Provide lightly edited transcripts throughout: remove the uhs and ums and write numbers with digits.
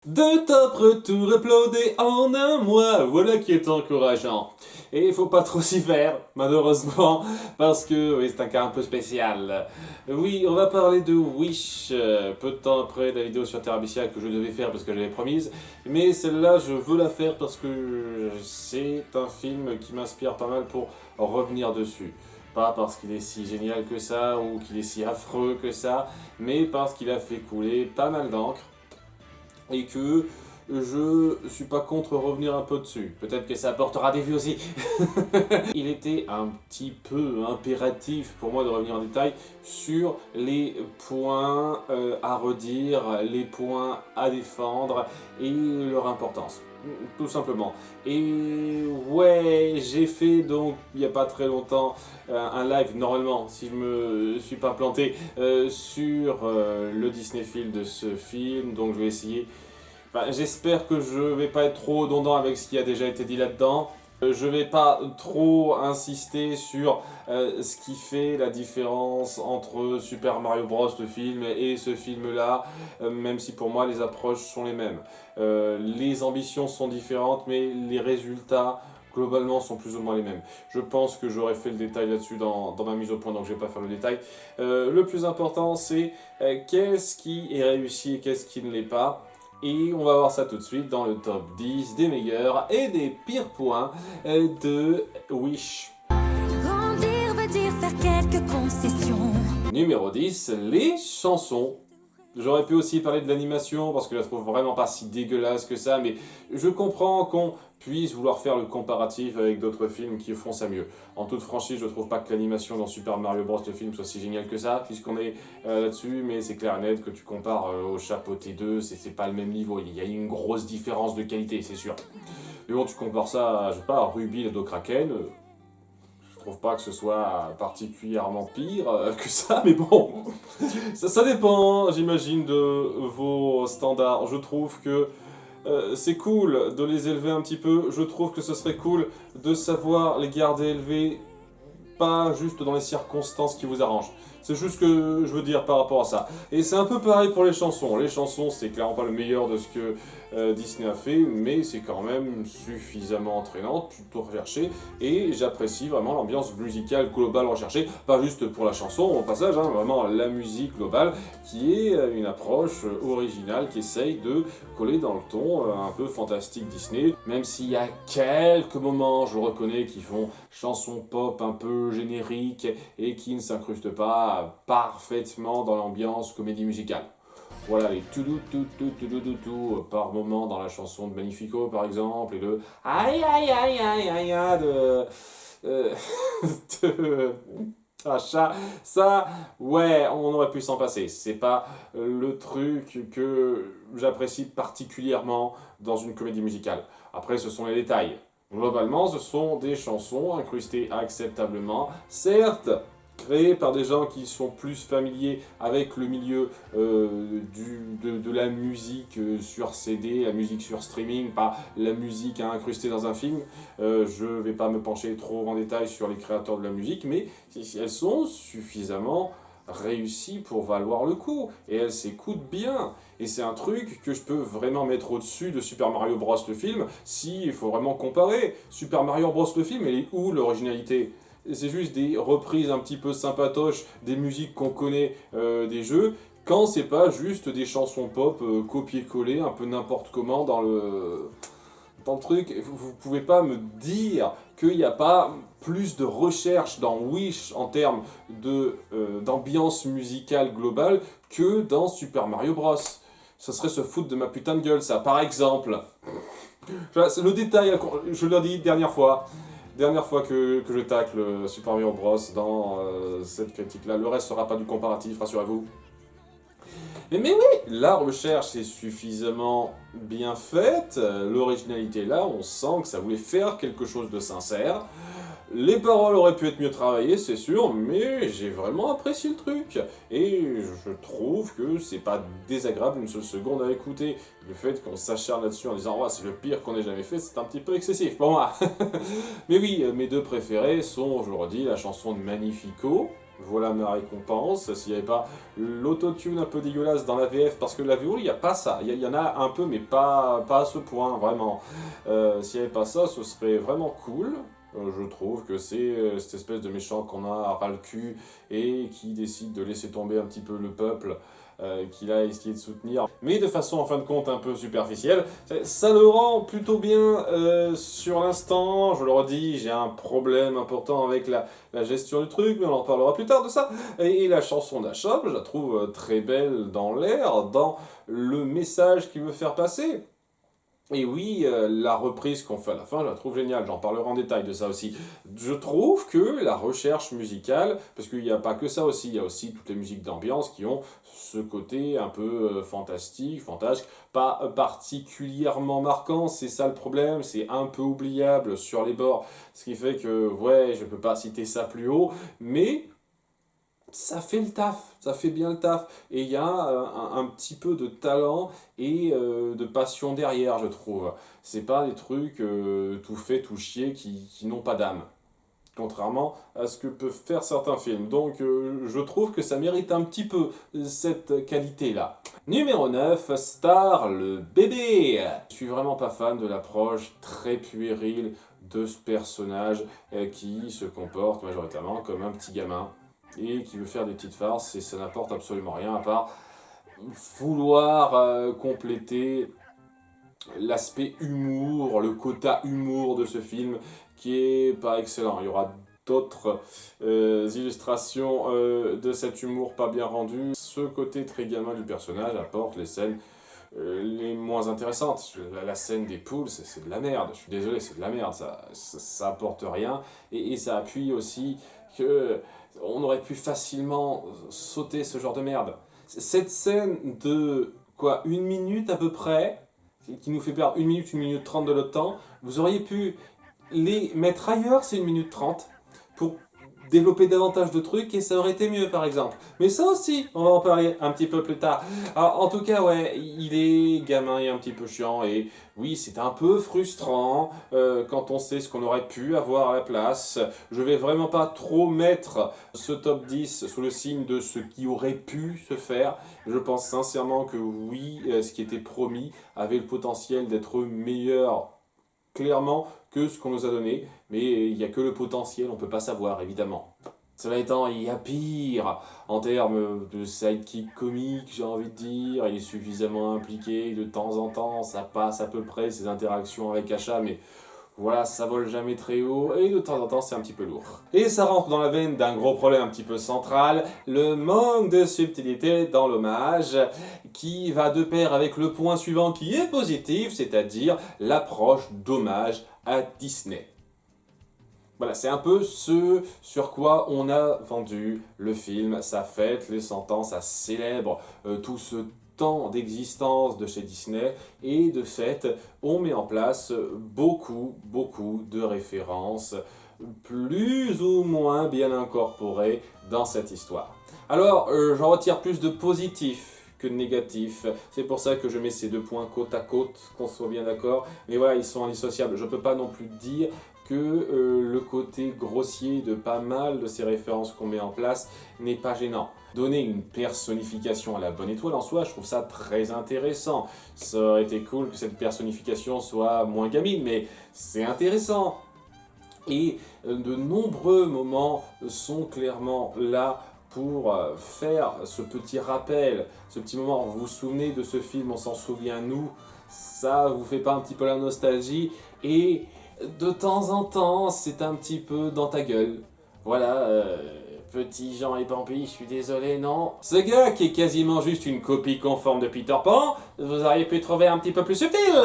Deux top retours uploadés en un mois, voilà qui est encourageant. Et il faut pas trop s'y faire, malheureusement, parce que oui, c'est un cas un peu spécial. Oui, on va parler de Wish, peu de temps après la vidéo sur Terabithia que je devais faire parce que je l'avais promise. Mais celle-là, je veux la faire parce que c'est un film qui m'inspire pas mal pour revenir dessus. Pas parce qu'il est si génial que ça ou qu'il est si affreux que ça, mais parce qu'il a fait couler pas mal d'encre et que je suis pas contre revenir un peu dessus. Peut-être que ça apportera des vues aussi. Il était un petit peu impératif pour moi de revenir en détail sur les points à redire, les points à défendre et leur importance. Tout simplement. Et ouais, j'ai fait donc il n'y a pas très longtemps un live normalement, si je me suis pas planté, sur le Disney Film de ce film. Donc je vais essayer. Enfin, j'espère que je vais pas être trop redondant avec ce qui a déjà été dit là-dedans. Je vais pas trop insister sur ce qui fait la différence entre Super Mario Bros. Le film et ce film-là, même si pour moi les approches sont les mêmes. Les ambitions sont différentes, mais les résultats globalement sont plus ou moins les mêmes. Je pense que j'aurais fait le détail là-dessus dans ma mise au point, donc je vais pas faire le détail. Le plus important, c'est qu'est-ce qui est réussi et qu'est-ce qui ne l'est pas. Et on va voir ça tout de suite dans le top 10 des meilleurs et des pires points de Wish. Grandir veut dire faire quelques concessions. Numéro 10, les chansons. J'aurais pu aussi parler de l'animation parce que je la trouve vraiment pas si dégueulasse que ça, mais je comprends qu'on puisse vouloir faire le comparatif avec d'autres films qui font ça mieux. En toute franchise, je trouve pas que l'animation dans Super Mario Bros. Le film soit si génial que ça, puisqu'on est là-dessus, mais c'est clair et net que tu compares au Chapeau T2, c'est pas le même niveau, il y a une grosse différence de qualité, c'est sûr. Mais bon, tu compares ça à, je sais pas, à Ruby et Kraken. Je trouve pas que ce soit particulièrement pire que ça, mais bon, ça dépend, j'imagine, de vos standards. Je trouve que c'est cool de les élever un petit peu. Je trouve que ce serait cool de savoir les garder élevés, pas juste dans les circonstances qui vous arrangent. C'est juste ce que je veux dire par rapport à ça. Et c'est un peu pareil pour les chansons. Les chansons, c'est clairement pas le meilleur de ce que Disney a fait, mais c'est quand même suffisamment entraînant, plutôt recherché, et j'apprécie vraiment l'ambiance musicale globale recherchée, pas juste pour la chanson au passage, hein, vraiment la musique globale, qui est une approche originale, qui essaye de coller dans le ton un peu fantastique Disney, même s'il y a quelques moments, je le reconnais, qui font chansons pop un peu génériques et qui ne s'incrustent pas parfaitement dans l'ambiance comédie musicale. Voilà, les tout par moment dans la chanson de Magnifico par exemple, et le aïe aïe aïe aïe aïe aïe euh, de ça, ouais, on aurait pu s'en passer. C'est pas le truc que j'apprécie particulièrement dans une comédie musicale. Après, ce sont les détails. Globalement, ce sont des chansons incrustées acceptablement, certes, créées par des gens qui sont plus familiers avec le milieu de la musique sur CD, la musique sur streaming, pas la musique à incruster dans un film. Je vais pas me pencher trop en détail sur les créateurs de la musique, mais elles sont suffisamment réussies pour valoir le coup, et elles s'écoutent bien. Et c'est un truc que je peux vraiment mettre au-dessus de Super Mario Bros. Le film, si il faut vraiment comparer. Super Mario Bros. Le film, elle est où l'originalité? C'est juste des reprises un petit peu sympatoches des musiques qu'on connaît des jeux, quand c'est pas juste des chansons pop copier-coller un peu n'importe comment dans le truc. Vous pouvez pas me dire qu'il n'y a pas plus de recherche dans Wish en termes d'ambiance musicale globale que dans Super Mario Bros. Ça serait se foutre de ma putain de gueule, ça, par exemple. Le détail, je l'ai dit dernière fois que je tacle Super Mario Bros dans cette critique-là. Le reste sera pas du comparatif, rassurez-vous. Mais oui, la recherche est suffisamment bien faite, l'originalité est là, on sent que ça voulait faire quelque chose de sincère. Les paroles auraient pu être mieux travaillées, c'est sûr, mais j'ai vraiment apprécié le truc. Et je trouve que c'est pas désagréable une seule seconde à écouter. Le fait qu'on s'acharne là-dessus en disant oh, c'est le pire qu'on ait jamais fait, c'est un petit peu excessif pour moi. Mais oui, mes deux préférés sont, je le redis, la chanson de Magnifico, Voilà ma récompense. S'il n'y avait pas l'autotune un peu dégueulasse dans la VF, parce que la VO, il n'y a pas ça. Il y en a un peu, mais pas à ce point, vraiment. S'il n'y avait pas ça, ce serait vraiment cool. Je trouve que c'est cette espèce de méchant qu'on a ras le cul et qui décide de laisser tomber un petit peu le peuple qu'il a essayé de soutenir, mais de façon en fin de compte un peu superficielle. Ça le rend plutôt bien sur l'instant. Je le redis, j'ai un problème important avec la gestion du truc, mais on en parlera plus tard de ça. Et la chanson d'Achab, je la trouve très belle dans l'air, dans le message qu'il veut faire passer. Et oui, la reprise qu'on fait à la fin, je la trouve géniale, j'en parlerai en détail de ça aussi. Je trouve que la recherche musicale, parce qu'il n'y a pas que ça aussi, il y a aussi toutes les musiques d'ambiance qui ont ce côté un peu fantastique, fantasque, pas particulièrement marquant, c'est ça le problème, c'est un peu oubliable sur les bords, ce qui fait que, ouais, je peux pas citer ça plus haut, mais ça fait le taf, ça fait bien le taf. Et il y a un petit peu de talent et de passion derrière, je trouve. C'est pas des trucs tout faits, tout chiés qui n'ont pas d'âme. Contrairement à ce que peuvent faire certains films. Donc je trouve que ça mérite un petit peu cette qualité-là. Numéro 9, Star, le bébé. Je suis vraiment pas fan de l'approche très puérile de ce personnage qui se comporte majoritairement comme un petit gamin et qui veut faire des petites farces et ça n'apporte absolument rien à part vouloir compléter l'aspect humour, le quota humour de ce film qui est pas excellent. Il y aura d'autres illustrations de cet humour pas bien rendu. Ce côté très gamin du personnage apporte les scènes les moins intéressantes. La scène des poules, c'est de la merde. Je suis désolé, c'est de la merde. Ça apporte rien et ça appuie aussi que on aurait pu facilement sauter ce genre de merde. Cette scène de quoi, 1 minute à peu près, qui nous fait perdre 1 minute 30 de notre temps, vous auriez pu les mettre ailleurs, c'est 1 minute 30, pour développer davantage de trucs et ça aurait été mieux par exemple. Mais ça aussi, on va en parler un petit peu plus tard. Alors, en tout cas, ouais, il est gamin et un petit peu chiant et oui, c'est un peu frustrant quand on sait ce qu'on aurait pu avoir à la place. Je vais vraiment pas trop mettre ce top 10 sous le signe de ce qui aurait pu se faire. Je pense sincèrement que oui, ce qui était promis avait le potentiel d'être meilleur clairement que ce qu'on nous a donné, mais il n'y a que le potentiel, on ne peut pas savoir évidemment. Cela étant, il y a pire en termes de sidekick comique, j'ai envie de dire, il est suffisamment impliqué, de temps en temps ça passe à peu près ses interactions avec Acha, mais voilà, ça vole jamais très haut et de temps en temps c'est un petit peu lourd. Et ça rentre dans la veine d'un gros problème un petit peu central, le manque de subtilité dans l'hommage, qui va de pair avec le point suivant qui est positif, c'est-à-dire l'approche d'hommage à Disney. Voilà, c'est un peu ce sur quoi on a vendu le film, ça fête les 100 ans, ça célèbre tout ce temps d'existence de chez Disney et de fait on met en place beaucoup de références plus ou moins bien incorporées dans cette histoire. Alors j'en retire plus de positif que de négatif, c'est pour ça que je mets ces deux points côte à côte, qu'on soit bien d'accord, mais voilà ils sont indissociables, je peux pas non plus dire que le côté grossier de pas mal de ces références qu'on met en place n'est pas gênant. Donner une personnification à la bonne étoile en soi, je trouve ça très intéressant. Ça aurait été cool que cette personnification soit moins gamine, mais c'est intéressant. Et de nombreux moments sont clairement là pour faire ce petit rappel, ce petit moment. Vous vous souvenez de ce film, on s'en souvient nous, ça vous fait pas un petit peu la nostalgie et de temps en temps, c'est un petit peu dans ta gueule. Voilà, petit Jean et Bambi, je suis désolé, non. Ce gars qui est quasiment juste une copie conforme de Peter Pan, vous auriez pu trouver un petit peu plus subtil.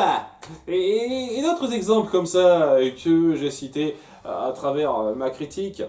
Et d'autres exemples comme ça que j'ai cités à travers ma critique,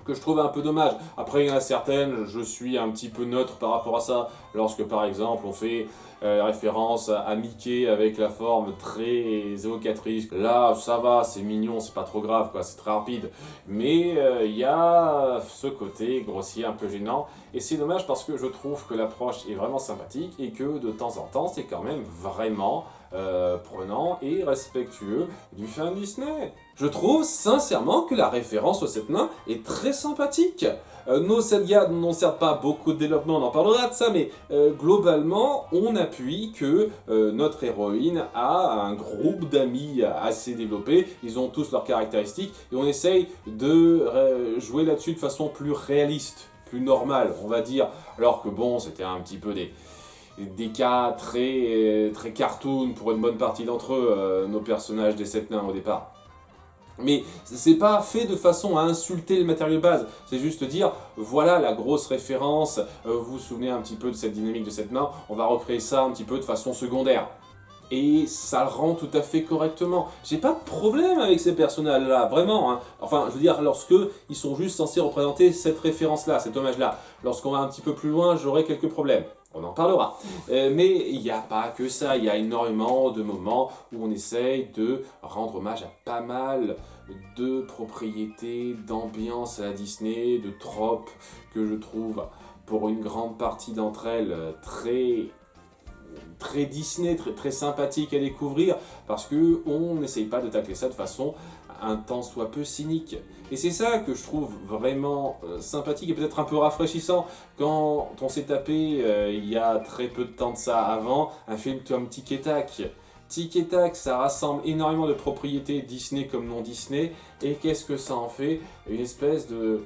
que je trouve un peu dommage. Après, il y en a certaines, je suis un petit peu neutre par rapport à ça. Lorsque, par exemple, on fait référence à Mickey avec la forme très évocatrice. Là, ça va, c'est mignon, c'est pas trop grave, quoi, c'est très rapide. Mais il y a ce côté grossier, un peu gênant. Et c'est dommage parce que je trouve que l'approche est vraiment sympathique et que de temps en temps, c'est quand même vraiment prenant et respectueux du film Disney. Je trouve sincèrement que la référence aux 7 nains est très sympathique. Nos 7 gars n'ont certes pas beaucoup de développement, on en parlera de ça, mais globalement, on appuie que notre héroïne a un groupe d'amis assez développé, ils ont tous leurs caractéristiques, et on essaye de jouer là-dessus de façon plus réaliste, plus normale, on va dire, alors que bon, c'était un petit peu des cas très cartoon pour une bonne partie d'entre eux, nos personnages des 7 nains au départ. Mais c'est pas fait de façon à insulter le matériau de base, c'est juste dire, voilà la grosse référence, vous vous souvenez un petit peu de cette dynamique de 7 nains, on va recréer ça un petit peu de façon secondaire. Et ça le rend tout à fait correctement. J'ai pas de problème avec ces personnages-là, vraiment. Hein. Enfin, je veux dire, lorsque ils sont juste censés représenter cette référence-là, cet hommage-là. Lorsqu'on va un petit peu plus loin, j'aurai quelques problèmes. On en parlera. Mais il n'y a pas que ça, il y a énormément de moments où on essaye de rendre hommage à pas mal de propriétés, d'ambiance à la Disney, de tropes que je trouve, pour une grande partie d'entre elles, très Disney, très sympathique à découvrir, parce que on n'essaye pas de tacler ça de façon un tant soit peu cynique. Et c'est ça que je trouve vraiment sympathique et peut-être un peu rafraîchissant quand on s'est tapé il y a très peu de temps de ça avant, un film comme Tic et Tac. Tic et Tac, ça rassemble énormément de propriétés Disney comme non Disney, et qu'est-ce que ça en fait? Une espèce de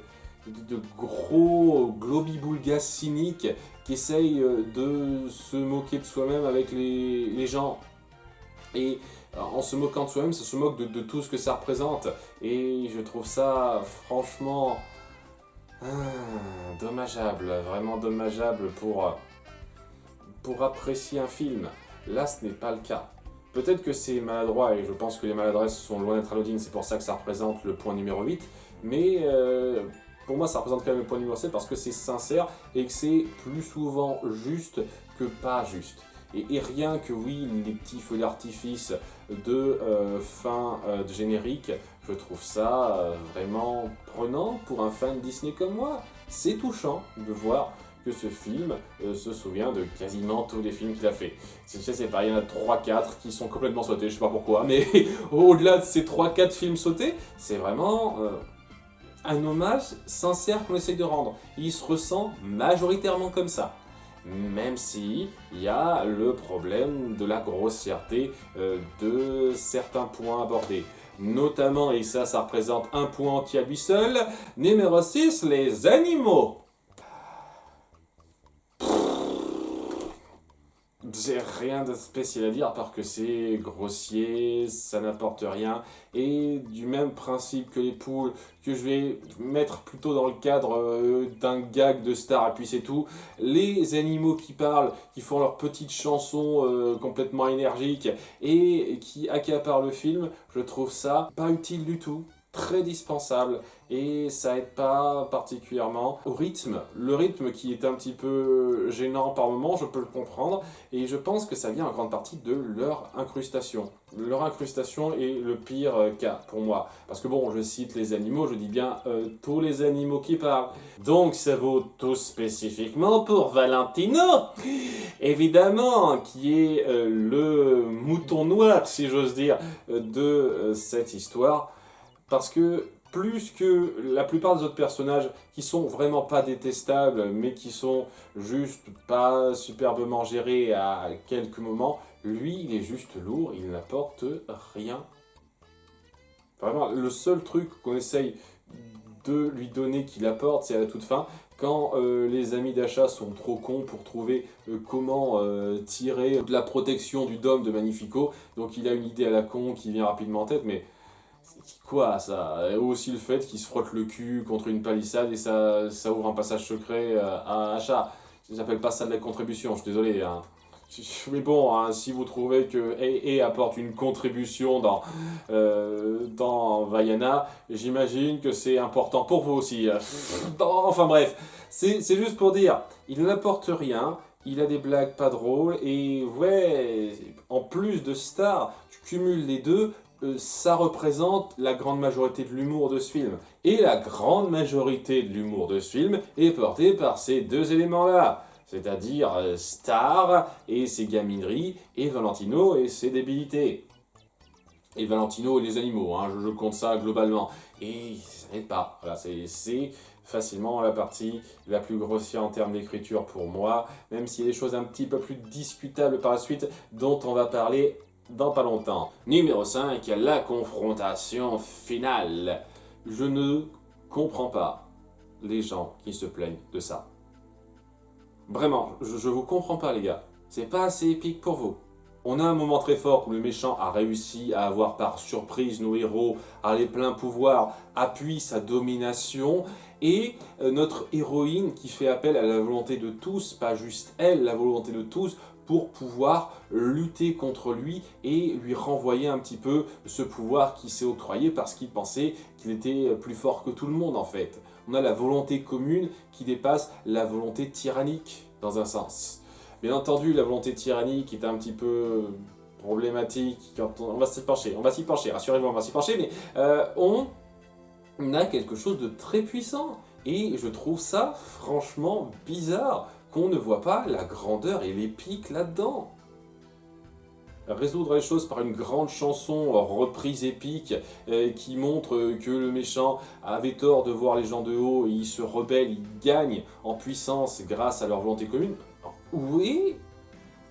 gros globi-boulga cynique qui essaye de se moquer de soi-même avec les gens. Et en se moquant de soi-même, ça se moque de tout ce que ça représente. Et je trouve ça franchement dommageable, vraiment dommageable pour apprécier un film. Là, ce n'est pas le cas. Peut-être que c'est maladroit, et je pense que les maladresses sont loin d'être anodines, c'est pour ça que ça représente le point numéro 8. Mais pour moi, ça représente quand même le point numéro 7 parce que c'est sincère et que c'est plus souvent juste que pas juste. Et rien que oui, les petits feux d'artifice de fin de générique, je trouve ça vraiment prenant pour un fan Disney comme moi. C'est touchant de voir que ce film se souvient de quasiment tous les films qu'il a fait. C'est pas, il y en a 3-4 qui sont complètement sautés, je sais pas pourquoi, mais au-delà de ces 3-4 films sautés, c'est vraiment un hommage sincère qu'on essaye de rendre. Il se ressent majoritairement comme ça. Même si il y a le problème de la grossièreté de certains points abordés. Notamment, et ça représente un point entier à lui seul, numéro 6, les animaux. J'ai rien de spécial à dire, à part que c'est grossier, ça n'apporte rien, et du même principe que les poules, que je vais mettre plutôt dans le cadre d'un gag de star, et puis c'est tout, les animaux qui parlent, qui font leurs petites chansons complètement énergiques, et qui accaparent le film, je trouve ça pas utile du tout. Très dispensable et ça aide pas particulièrement au rythme. Le rythme qui est un petit peu gênant par moment, je peux le comprendre et je pense que ça vient en grande partie de leur incrustation. Leur incrustation est le pire cas pour moi. Parce que bon, je cite les animaux, je dis bien tous les animaux qui parlent. Donc ça vaut tout spécifiquement pour Valentino, évidemment, qui est le mouton noir, si j'ose dire, de cette histoire. Parce que plus que la plupart des autres personnages qui sont vraiment pas détestables, mais qui sont juste pas superbement gérés à quelques moments, lui, il est juste lourd, il n'apporte rien. Vraiment, le seul truc qu'on essaye de lui donner qu'il apporte, c'est à la toute fin, quand les amis d'achat sont trop cons pour trouver comment tirer de la protection du dôme de Magnifico. Donc il a une idée à la con qui vient rapidement en tête, mais quoi ça? Aussi le fait qu'il se frotte le cul contre une palissade et ça ouvre un passage secret à achat. J'appelle pas ça de la contribution, je suis désolé. Hein. Mais bon, hein, si vous trouvez que A apporte une contribution dans Vaiana, j'imagine que c'est important pour vous aussi. Enfin bref, c'est juste pour dire, il n'apporte rien, il a des blagues pas drôles, et ouais, en plus de star, tu cumules les deux, ça représente la grande majorité de l'humour de ce film. Et la grande majorité de l'humour de ce film est portée par ces deux éléments-là. C'est-à-dire Star et ses gamineries, et Valentino et ses débilités. Et Valentino et les animaux, hein, je compte ça globalement. Et ça n'aide pas. Voilà, c'est facilement la partie la plus grossière en termes d'écriture pour moi, même s'il y a des choses un petit peu plus discutables par la suite, dont on va parler dans pas longtemps. Numéro 5, la confrontation finale. Je ne comprends pas les gens qui se plaignent de ça. Vraiment, je vous comprends pas les gars. C'est pas assez épique pour vous. On a un moment très fort où le méchant a réussi à avoir par surprise nos héros, à les plein pouvoir, appuie sa domination, et notre héroïne qui fait appel à la volonté de tous, pas juste elle, la volonté de tous, pour pouvoir lutter contre lui et lui renvoyer un petit peu ce pouvoir qui s'est octroyé parce qu'il pensait qu'il était plus fort que tout le monde en fait. On a la volonté commune qui dépasse la volonté tyrannique dans un sens. Bien entendu, la volonté tyrannique est un petit peu problématique. Quand on va s'y pencher, rassurez-vous, on va s'y pencher, mais on a quelque chose de très puissant. Et je trouve ça franchement bizarre qu'on ne voit pas la grandeur et l'épique là-dedans. Résoudre les choses par une grande chanson reprise épique qui montre que le méchant avait tort de voir les gens de haut et il se rebelle, il gagne en puissance grâce à leur volonté commune. Où est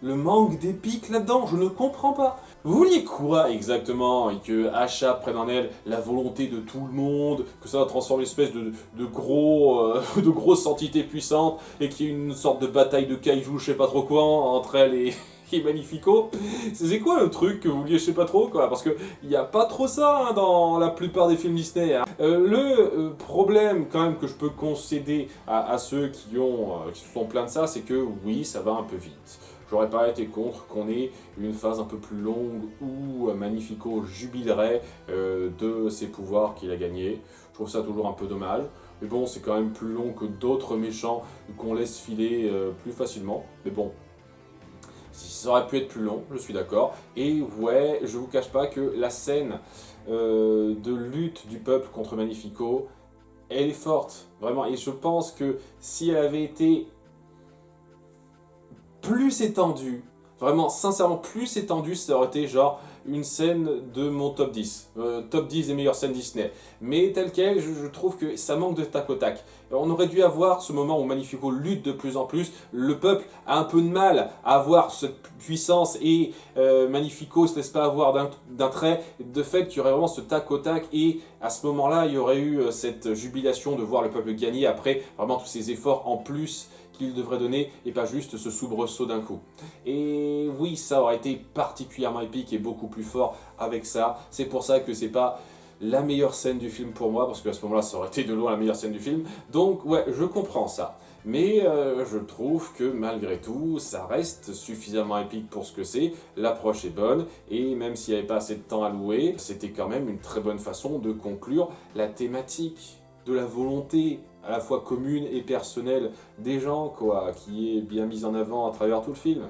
le manque d'épique là-dedans? Je ne comprends pas. Vous vouliez quoi exactement? Et que Asha prenne en elle la volonté de tout le monde, que ça transforme l'espèce de grosses entités puissantes et qu'il y ait une sorte de bataille de kaiju, je sais pas trop quoi, entre elle et Magnifico. C'est quoi le truc que vous vouliez, je sais pas trop quoi, parce que il y a pas trop ça hein, dans la plupart des films Disney. Hein. Le problème quand même que je peux concéder à ceux qui se sont plaints de ça, c'est que oui, ça va un peu vite. J'aurais pas été contre qu'on ait une phase un peu plus longue où Magnifico jubilerait de ses pouvoirs qu'il a gagnés. Je trouve ça toujours un peu dommage. Mais bon, c'est quand même plus long que d'autres méchants qu'on laisse filer plus facilement. Mais bon, ça aurait pu être plus long, je suis d'accord. Et ouais, je vous cache pas que la scène de lutte du peuple contre Magnifico, elle est forte, vraiment. Et je pense que si elle avait été plus étendue, vraiment sincèrement plus étendue, ça aurait été genre une scène de mon top 10. Top 10 des meilleures scènes Disney. Mais tel quel, je trouve que ça manque de tac au tac. On aurait dû avoir ce moment où Magnifico lutte de plus en plus. Le peuple a un peu de mal à avoir cette puissance et Magnifico ne se laisse pas avoir d'un trait. De fait qu'il y aurait vraiment ce tac au tac et à ce moment-là, il y aurait eu cette jubilation de voir le peuple gagner après vraiment tous ces efforts en plus qu'il devrait donner et pas juste ce soubresaut d'un coup. Et oui, ça aurait été particulièrement épique et beaucoup plus fort avec ça. C'est pour ça que c'est pas la meilleure scène du film pour moi, parce qu'à ce moment-là, ça aurait été de loin la meilleure scène du film. Donc ouais, je comprends ça. Mais je trouve que malgré tout, ça reste suffisamment épique pour ce que c'est. L'approche est bonne, et même s'il n'y avait pas assez de temps à louer, c'était quand même une très bonne façon de conclure la thématique de la volonté à la fois commune et personnelle des gens, quoi, qui est bien mise en avant à travers tout le film.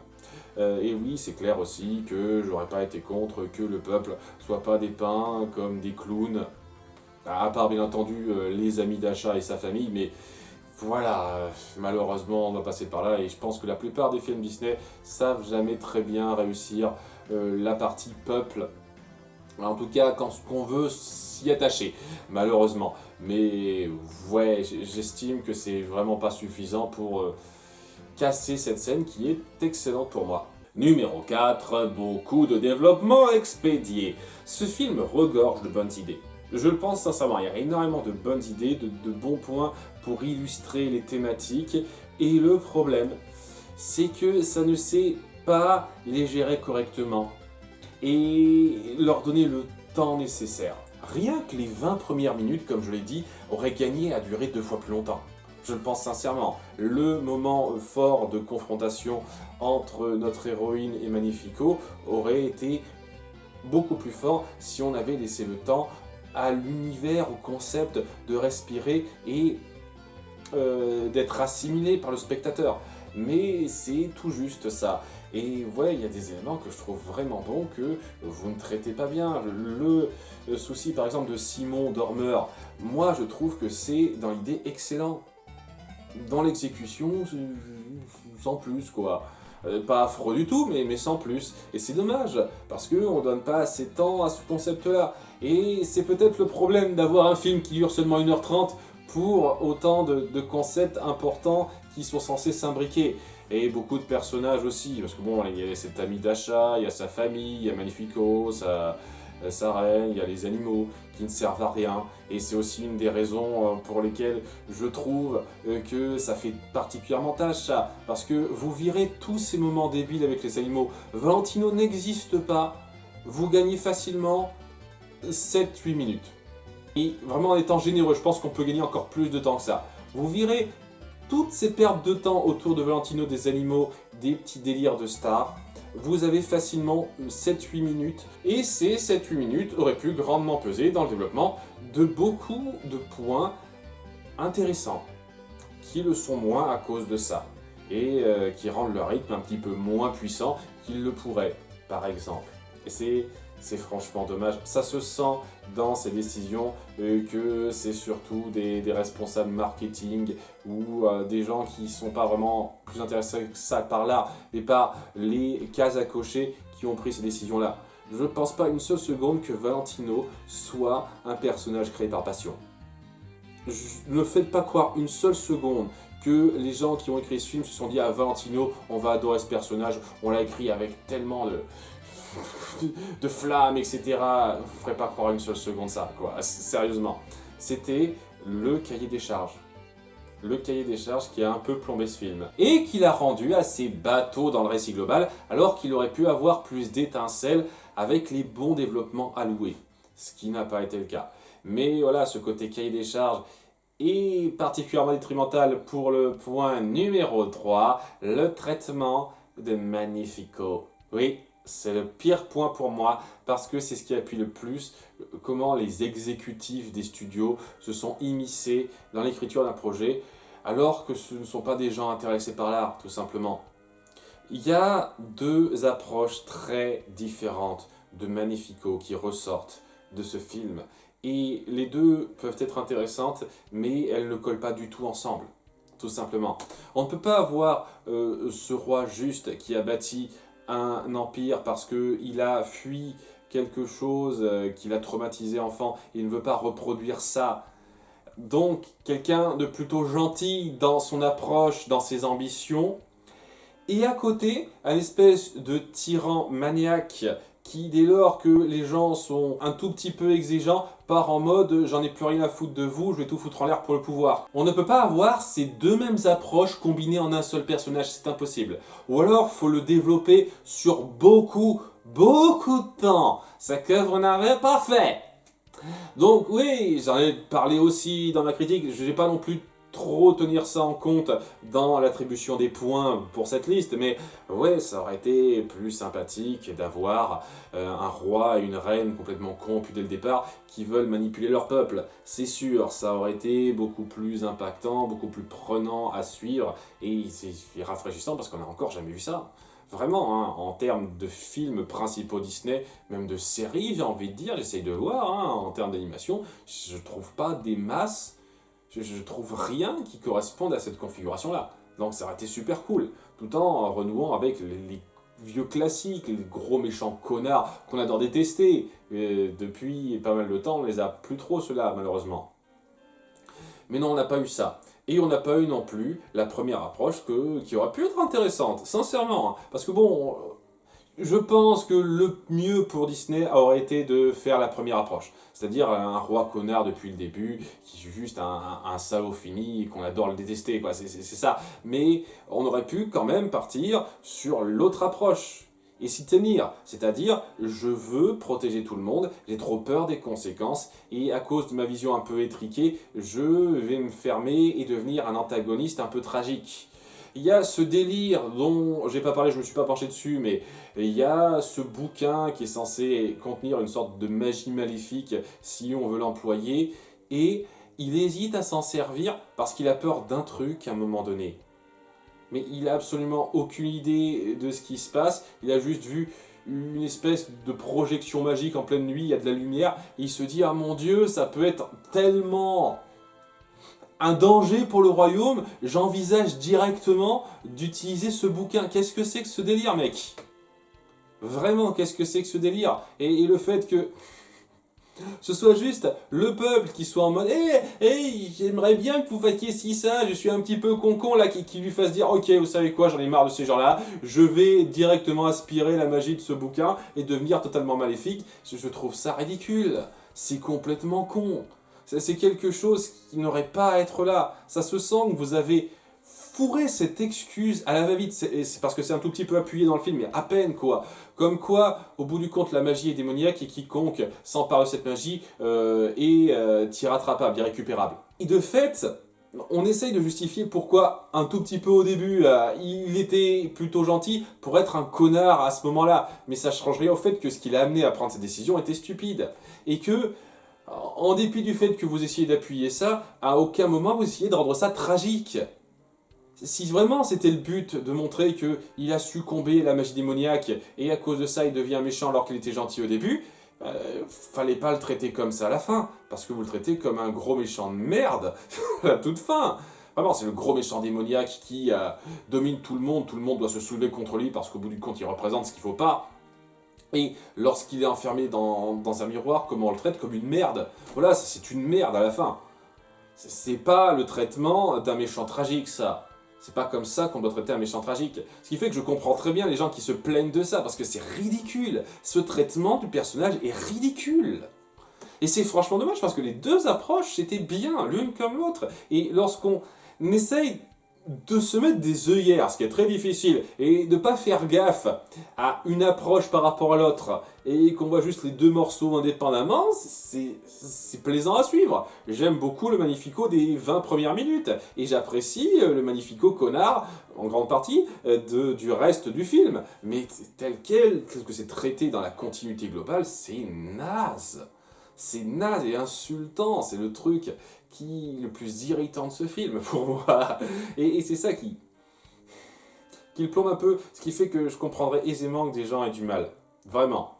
Et oui, c'est clair aussi que j'aurais pas été contre que le peuple soit pas dépeint comme des clowns, à part bien entendu les amis d'Asha et sa famille, mais voilà, malheureusement on va passer par là et je pense que la plupart des films Disney savent jamais très bien réussir la partie peuple. En tout cas, quand on veut s'y attacher, malheureusement. Mais ouais, j'estime que c'est vraiment pas suffisant pour casser cette scène qui est excellente pour moi. Numéro 4, beaucoup de développement expédié. Ce film regorge de bonnes idées. Je le pense sincèrement, il y a énormément de bonnes idées, de bons points pour illustrer les thématiques. Et le problème, c'est que ça ne sait pas les gérer correctement et leur donner le temps nécessaire. Rien que les 20 premières minutes, comme je l'ai dit, auraient gagné à durer 2 fois plus longtemps. Je le pense sincèrement. Le moment fort de confrontation entre notre héroïne et Magnifico aurait été beaucoup plus fort si on avait laissé le temps à l'univers, au concept de respirer et d'être assimilé par le spectateur. Mais c'est tout juste ça. Et ouais, il y a des éléments que je trouve vraiment bons que vous ne traitez pas bien. Le souci par exemple de Simon Dormeur, moi je trouve que c'est dans l'idée excellent. dans l'exécution, sans plus, quoi. Pas affreux du tout, mais sans plus. Et c'est dommage, parce qu'on donne pas assez de temps à ce concept-là. Et c'est peut-être le problème d'avoir un film qui dure seulement 1h30 pour autant de concepts importants qui sont censés s'imbriquer. Et beaucoup de personnages aussi, parce que bon, il y a cet ami d'achat, il y a sa famille, il y a Magnifico, sa reine, il y a les animaux qui ne servent à rien. Et c'est aussi une des raisons pour lesquelles je trouve que ça fait particulièrement tâche, ça. Parce que vous virez tous ces moments débiles avec les animaux. Valentino n'existe pas. Vous gagnez facilement 7-8 minutes. Et vraiment en étant généreux, je pense qu'on peut gagner encore plus de temps que ça. Vous virez toutes ces pertes de temps autour de Valentino, des animaux, des petits délires de stars. Vous avez facilement 7-8 minutes, et ces 7-8 minutes auraient pu grandement peser dans le développement de beaucoup de points intéressants, qui le sont moins à cause de ça, et qui rendent le rythme un petit peu moins puissant qu'il le pourrait, par exemple. Et c'est franchement dommage. Ça se sent dans ces décisions que c'est surtout des responsables marketing ou des gens qui ne sont pas vraiment plus intéressés que ça par l'art, mais par les cases à cocher qui ont pris ces décisions-là. Je ne pense pas une seule seconde que Valentino soit un personnage créé par passion. Ne faites pas croire une seule seconde que les gens qui ont écrit ce film se sont dit « Ah, Valentino, on va adorer ce personnage, on l'a écrit avec tellement de flammes, etc. » Vous ne ferez pas croire une seule seconde ça, quoi. Sérieusement. C'était le cahier des charges. Le cahier des charges qui a un peu plombé ce film. Et qui l'a rendu assez bateau dans le récit global, alors qu'il aurait pu avoir plus d'étincelles avec les bons développements alloués. Ce qui n'a pas été le cas. Mais voilà, ce côté cahier des charges est particulièrement détrimental pour le point numéro 3, le traitement de Magnifico. Oui, c'est le pire point pour moi, parce que c'est ce qui appuie le plus comment les exécutifs des studios se sont immiscés dans l'écriture d'un projet, alors que ce ne sont pas des gens intéressés par l'art, tout simplement. Il y a deux approches très différentes de Magnifico qui ressortent de ce film. Et les deux peuvent être intéressantes, mais elles ne collent pas du tout ensemble, tout simplement. On ne peut pas avoir ce roi juste qui a bâti un empire parce qu'il a fui quelque chose qui l'a traumatisé enfant. Il ne veut pas reproduire ça. Donc, quelqu'un de plutôt gentil dans son approche, dans ses ambitions. Et à côté, un espèce de tyran maniaque qui, dès lors que les gens sont un tout petit peu exigeants, part en mode « j'en ai plus rien à foutre de vous, je vais tout foutre en l'air pour le pouvoir ». On ne peut pas avoir ces deux mêmes approches combinées en un seul personnage, c'est impossible. Ou alors, faut le développer sur beaucoup de temps, ce que vous n'avez pas fait. Donc oui, j'en ai parlé aussi dans ma critique, je n'ai pas non plus trop tenir ça en compte dans l'attribution des points pour cette liste, mais ouais, ça aurait été plus sympathique d'avoir un roi et une reine complètement corrompus dès le départ qui veulent manipuler leur peuple. C'est sûr, ça aurait été beaucoup plus impactant, beaucoup plus prenant à suivre, et c'est rafraîchissant parce qu'on n'a encore jamais vu ça. Vraiment, hein, en termes de films principaux Disney, même de séries, j'ai envie de dire, j'essaye de voir, hein, en termes d'animation, je trouve pas des masses. Je trouve rien qui corresponde à cette configuration-là. Donc ça aurait été super cool, tout en renouant avec les vieux classiques, les gros méchants connards qu'on adore détester. Depuis pas mal de temps, on les a plus trop ceux-là, malheureusement. Mais non, on n'a pas eu ça. Et on n'a pas eu non plus la première approche qui aurait pu être intéressante, sincèrement. Hein. Parce que bon, je pense que le mieux pour Disney aurait été de faire la première approche. C'est-à-dire un roi connard depuis le début, qui est juste un salaud fini, qu'on adore le détester, quoi. C'est ça. Mais on aurait pu quand même partir sur l'autre approche. Et s'y tenir. C'est-à-dire, je veux protéger tout le monde, j'ai trop peur des conséquences, et à cause de ma vision un peu étriquée, je vais me fermer et devenir un antagoniste un peu tragique. Il y a ce délire dont j'ai pas parlé, je me suis pas penché dessus, mais il y a ce bouquin qui est censé contenir une sorte de magie maléfique si on veut l'employer, et il hésite à s'en servir parce qu'il a peur d'un truc à un moment donné. Mais il a absolument aucune idée de ce qui se passe, il a juste vu une espèce de projection magique en pleine nuit, il y a de la lumière, et il se dit « Ah mon Dieu, ça peut être tellement un danger pour le royaume, j'envisage directement d'utiliser ce bouquin. Qu'est-ce que c'est que ce délire, mec? Vraiment, qu'est-ce que c'est que ce délire? Et le fait que ce soit juste le peuple qui soit en mode j'aimerais bien que vous fassiez ci, ça, je suis un petit peu con là, qui lui fasse dire ok, vous savez quoi, j'en ai marre de ces gens-là, je vais directement aspirer la magie de ce bouquin et devenir totalement maléfique. Je trouve ça ridicule. C'est complètement con. C'est quelque chose qui n'aurait pas à être là. Ça se sent que vous avez fourré cette excuse à la va-vite. C'est parce que c'est un tout petit peu appuyé dans le film, mais à peine quoi. Comme quoi, au bout du compte, la magie est démoniaque et quiconque s'empare de cette magie est irrattrapable, irrécupérable. Et de fait, on essaye de justifier pourquoi un tout petit peu au début, il était plutôt gentil pour être un connard à ce moment-là. Mais ça ne change rien au fait que ce qui l'a amené à prendre cette décision était stupide. Et que, en dépit du fait que vous essayez d'appuyer ça, à aucun moment vous essayez de rendre ça tragique. Si vraiment c'était le but de montrer qu'il a succombé à la magie démoniaque et à cause de ça il devient méchant alors qu'il était gentil au début, fallait pas le traiter comme ça à la fin, parce que vous le traitez comme un gros méchant de merde à la toute fin. Vraiment, c'est le gros méchant démoniaque qui domine tout le monde doit se soulever contre lui parce qu'au bout du compte il représente ce qu'il faut pas. Et lorsqu'il est enfermé dans un miroir, comment on le traite? Comme une merde. Voilà, c'est une merde à la fin. C'est pas le traitement d'un méchant tragique, ça. C'est pas comme ça qu'on doit traiter un méchant tragique. Ce qui fait que je comprends très bien les gens qui se plaignent de ça, parce que c'est ridicule. Ce traitement du personnage est ridicule. Et c'est franchement dommage, parce que les deux approches, c'était bien, l'une comme l'autre. Et lorsqu'on essaye de se mettre des œillères, ce qui est très difficile, et de pas faire gaffe à une approche par rapport à l'autre, et qu'on voit juste les deux morceaux indépendamment, c'est plaisant à suivre. J'aime beaucoup le Magnifico des 20 premières minutes, et j'apprécie le Magnifico connard, en grande partie, du reste du film. Mais tel quel, que c'est traité dans la continuité globale, c'est naze. C'est naze et insultant, c'est le truc le plus irritant de ce film pour moi. Et c'est ça qui le plombe un peu, ce qui fait que je comprendrais aisément que des gens aient du mal. Vraiment.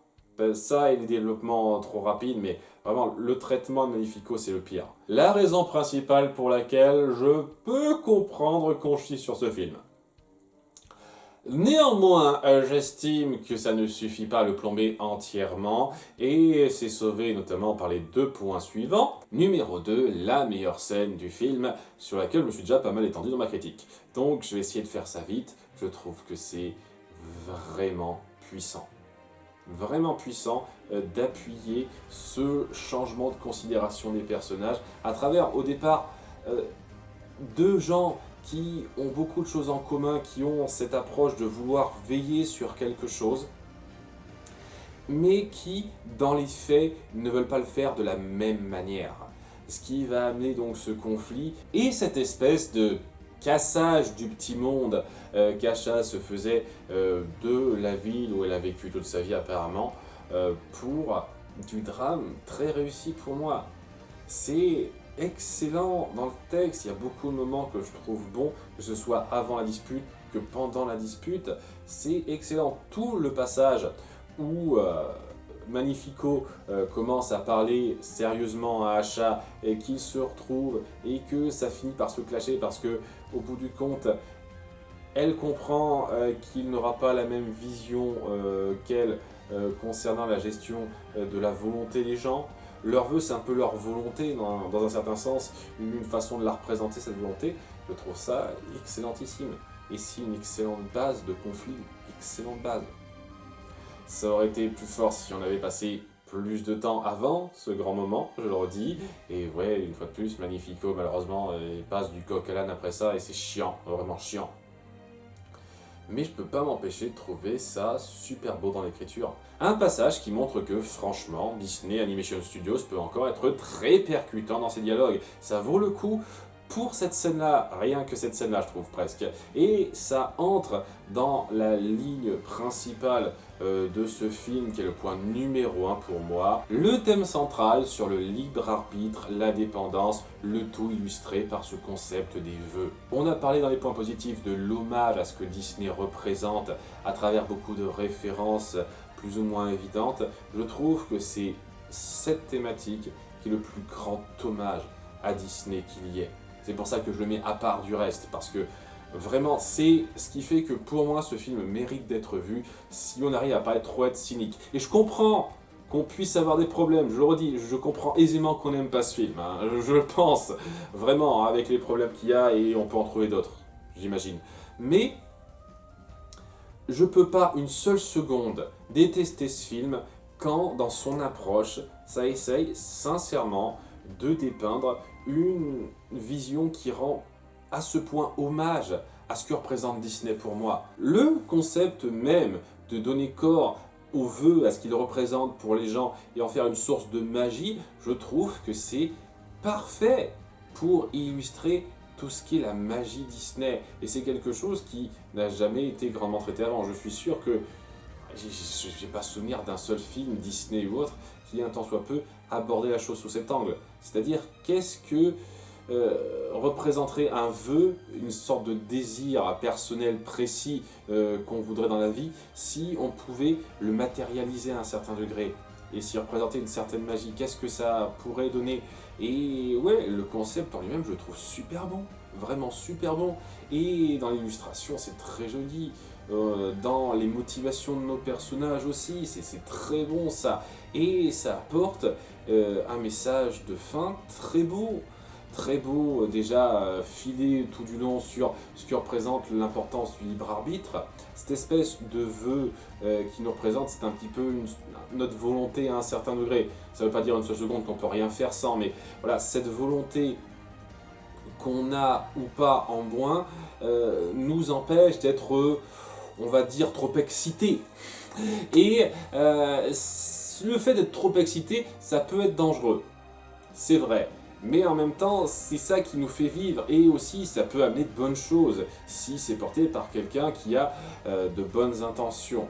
Ça et les développements trop rapides, mais vraiment le traitement de Magnifico c'est le pire. La raison principale pour laquelle je peux comprendre qu'on chie sur ce film. Néanmoins, j'estime que ça ne suffit pas à le plomber entièrement, et c'est sauvé notamment par les deux points suivants. Numéro 2, la meilleure scène du film, sur laquelle je me suis déjà pas mal étendu dans ma critique. Donc je vais essayer de faire ça vite, je trouve que c'est vraiment puissant. Vraiment puissant d'appuyer ce changement de considération des personnages à travers, au départ, deux gens qui ont beaucoup de choses en commun, qui ont cette approche de vouloir veiller sur quelque chose, mais qui, dans les faits, ne veulent pas le faire de la même manière. Ce qui va amener donc ce conflit et cette espèce de cassage du petit monde qu'Asha se faisait de la ville où elle a vécu toute sa vie apparemment, pour du drame très réussi pour moi. C'est excellent dans le texte, il y a beaucoup de moments que je trouve bons, que ce soit avant la dispute que pendant la dispute, c'est excellent. Tout le passage où Magnifico commence à parler sérieusement à Asha et qu'il se retrouve et que ça finit par se clasher parce que au bout du compte, elle comprend qu'il n'aura pas la même vision qu'elle concernant la gestion de la volonté des gens. Leur vœu, c'est un peu leur volonté, dans un certain sens, une façon de la représenter, cette volonté. Je trouve ça excellentissime. Et c'est une excellente base de conflit, excellente base. Ça aurait été plus fort si on avait passé plus de temps avant ce grand moment, je le redis. Et ouais, une fois de plus, Magnifico, malheureusement, il passe du coq à l'âne après ça, et c'est chiant, vraiment chiant. Mais je peux pas m'empêcher de trouver ça super beau dans l'écriture. Un passage qui montre que, franchement, Disney Animation Studios peut encore être très percutant dans ses dialogues. Ça vaut le coup pour cette scène-là, rien que cette scène-là, je trouve presque. Et ça entre dans la ligne principale de ce film, qui est le point numéro 1 pour moi. Le thème central sur le libre arbitre, la dépendance, le tout illustré par ce concept des vœux. On a parlé dans les points positifs de l'hommage à ce que Disney représente à travers beaucoup de références plus ou moins évidentes. Je trouve que c'est cette thématique qui est le plus grand hommage à Disney qu'il y ait. C'est pour ça que je le mets à part du reste, parce que vraiment, c'est ce qui fait que pour moi, ce film mérite d'être vu si on arrive à pas trop être cynique. Et je comprends qu'on puisse avoir des problèmes, je le redis, je comprends aisément qu'on n'aime pas ce film, hein. Je le pense, vraiment, avec les problèmes qu'il y a, et on peut en trouver d'autres, j'imagine. Mais je peux pas une seule seconde détester ce film quand, dans son approche, ça essaye sincèrement de dépeindre une vision qui rend à ce point hommage à ce que représente Disney pour moi. Le concept même de donner corps aux vœux, à ce qu'il représente pour les gens et en faire une source de magie, je trouve que c'est parfait pour illustrer tout ce qui est la magie Disney. Et c'est quelque chose qui n'a jamais été grandement traité avant. Je suis sûr que j'ai pas souvenir d'un seul film Disney ou autre qui ait un tant soit peu abordé la chose sous cet angle. C'est-à-dire, qu'est-ce que représenterait un vœu, une sorte de désir personnel précis qu'on voudrait dans la vie, si on pouvait le matérialiser à un certain degré et s'y représenter une certaine magie, qu'est-ce que ça pourrait donner? Et ouais, le concept en lui-même, je le trouve super bon, vraiment super bon. Et dans l'illustration, c'est très joli. Dans les motivations de nos personnages aussi, c'est très bon ça. Et ça apporte un message de fin très beau. Très beau, déjà filé tout du long sur ce qui représente l'importance du libre arbitre. Cette espèce de vœu qui nous représente, c'est un petit peu notre volonté à un certain degré. Ça ne veut pas dire une seule seconde qu'on peut rien faire sans, mais voilà, cette volonté qu'on a ou pas en moins nous empêche d'être, on va dire, trop excité. Et le fait d'être trop excité, ça peut être dangereux. C'est vrai. Mais en même temps, c'est ça qui nous fait vivre. Et aussi, ça peut amener de bonnes choses si c'est porté par quelqu'un qui a de bonnes intentions.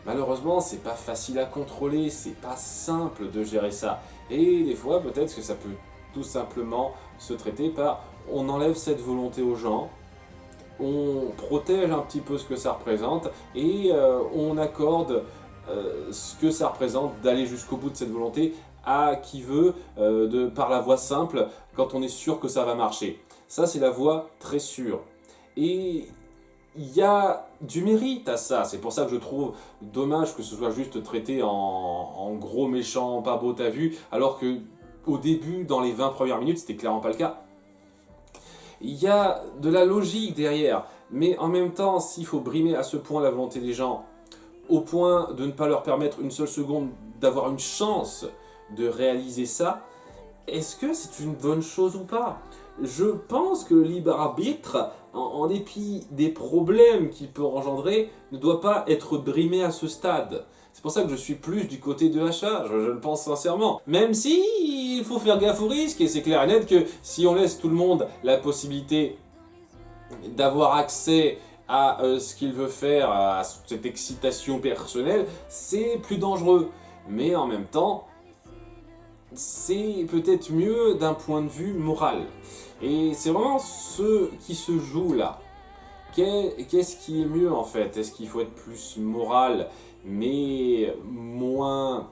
Malheureusement, c'est pas facile à contrôler, c'est pas simple de gérer ça. Et des fois, peut-être que ça peut tout simplement se traiter par on enlève cette volonté aux gens, on protège un petit peu ce que ça représente et on accorde ce que ça représente d'aller jusqu'au bout de cette volonté à qui veut, par la voie simple, quand on est sûr que ça va marcher. Ça, c'est la voie très sûre. Et il y a du mérite à ça. C'est pour ça que je trouve dommage que ce soit juste traité en gros méchant, pas beau, t'as vu, alors que au début, dans les 20 premières minutes, c'était clairement pas le cas. Il y a de la logique derrière, mais en même temps, s'il faut brimer à ce point la volonté des gens, au point de ne pas leur permettre une seule seconde d'avoir une chance de réaliser ça, est-ce que c'est une bonne chose ou pas? Je pense que le libre arbitre, en dépit des problèmes qu'il peut engendrer, ne doit pas être brimé à ce stade. C'est pour ça que je suis plus du côté de Achat, je le pense sincèrement. Même si il faut faire gaffe au risque, et c'est clair et net que si on laisse tout le monde la possibilité d'avoir accès à ce qu'il veut faire, à cette excitation personnelle, c'est plus dangereux. Mais en même temps, c'est peut-être mieux d'un point de vue moral. Et c'est vraiment ce qui se joue là. Qu'est-ce qui est mieux en fait? Est-ce qu'il faut être plus moral mais moins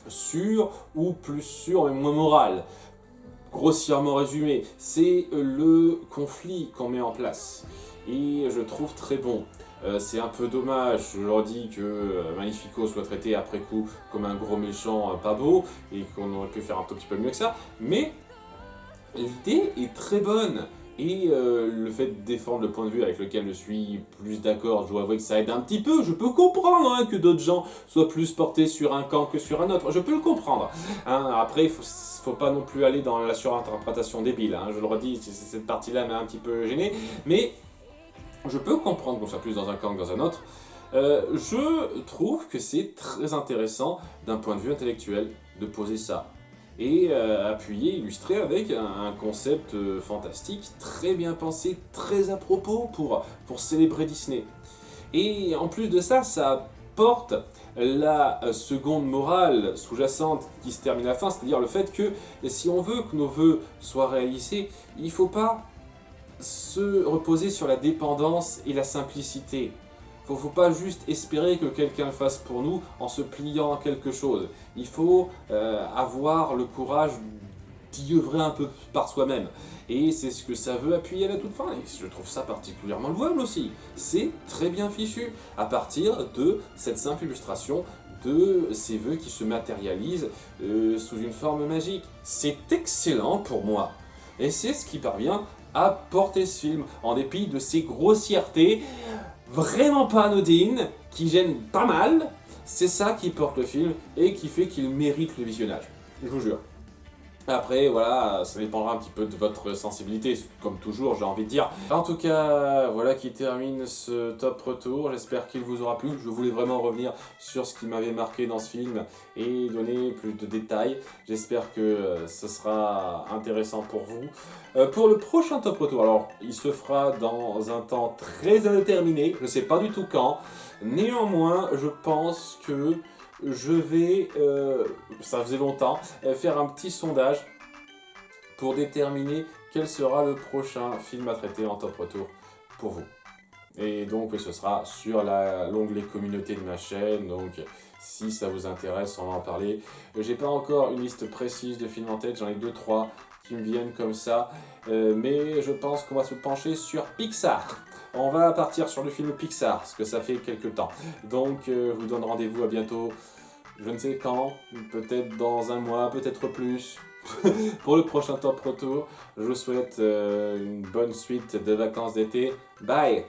sûr, ou plus sûr mais moins moral? Grossièrement résumé, c'est le conflit qu'on met en place. Et je trouve très bon. C'est un peu dommage, je leur dis que Magnifico soit traité après coup comme un gros méchant pas beau, et qu'on aurait pu faire un tout petit peu mieux que ça, mais l'idée est très bonne. Et le fait de défendre le point de vue avec lequel je suis plus d'accord, je dois avouer que ça aide un petit peu. Je peux comprendre que d'autres gens soient plus portés sur un camp que sur un autre. Je peux le comprendre. Après, il faut pas non plus aller dans la surinterprétation débile. Je le redis, cette partie-là m'a un petit peu gêné. Mais je peux comprendre qu'on soit plus dans un camp que dans un autre. Je trouve que c'est très intéressant d'un point de vue intellectuel de poser ça. Et appuyé, illustré avec un concept fantastique, très bien pensé, très à propos pour célébrer Disney. Et en plus de ça, ça porte la seconde morale sous-jacente qui se termine à la fin, c'est-à-dire le fait que si on veut que nos vœux soient réalisés, il ne faut pas se reposer sur la dépendance et la simplicité. Il ne faut pas juste espérer que quelqu'un le fasse pour nous en se pliant à quelque chose. Il faut avoir le courage d'y œuvrer un peu par soi-même. Et c'est ce que ça veut appuyer à la toute fin, et je trouve ça particulièrement louable aussi. C'est très bien fichu, à partir de cette simple illustration de ces vœux qui se matérialisent sous une forme magique. C'est excellent pour moi, et c'est ce qui parvient à porter ce film, en dépit de ses grossièretés vraiment pas anodines, qui gênent pas mal. C'est ça qui porte le film, et qui fait qu'il mérite le visionnage, je vous jure. Après, voilà, ça dépendra un petit peu de votre sensibilité, comme toujours, j'ai envie de dire. En tout cas, voilà qui termine ce top retour. J'espère qu'il vous aura plu. Je voulais vraiment revenir sur ce qui m'avait marqué dans ce film et donner plus de détails. J'espère que ce sera intéressant pour vous. Pour le prochain top retour, alors, il se fera dans un temps très indéterminé. Je ne sais pas du tout quand. Néanmoins, je pense que je vais, ça faisait longtemps, faire un petit sondage pour déterminer quel sera le prochain film à traiter en top retour pour vous. Et donc ce sera sur l'onglet communauté de ma chaîne, donc si ça vous intéresse, on va en parler. J'ai pas encore une liste précise de films en tête, j'en ai 2-3 qui me viennent comme ça, mais je pense qu'on va se pencher sur Pixar. On va partir sur le film Pixar, parce que ça fait quelques temps. Donc je vous donne rendez-vous à bientôt, je ne sais quand, peut-être dans un mois, peut-être plus, pour le prochain top retour. Je vous souhaite une bonne suite de vacances d'été. Bye!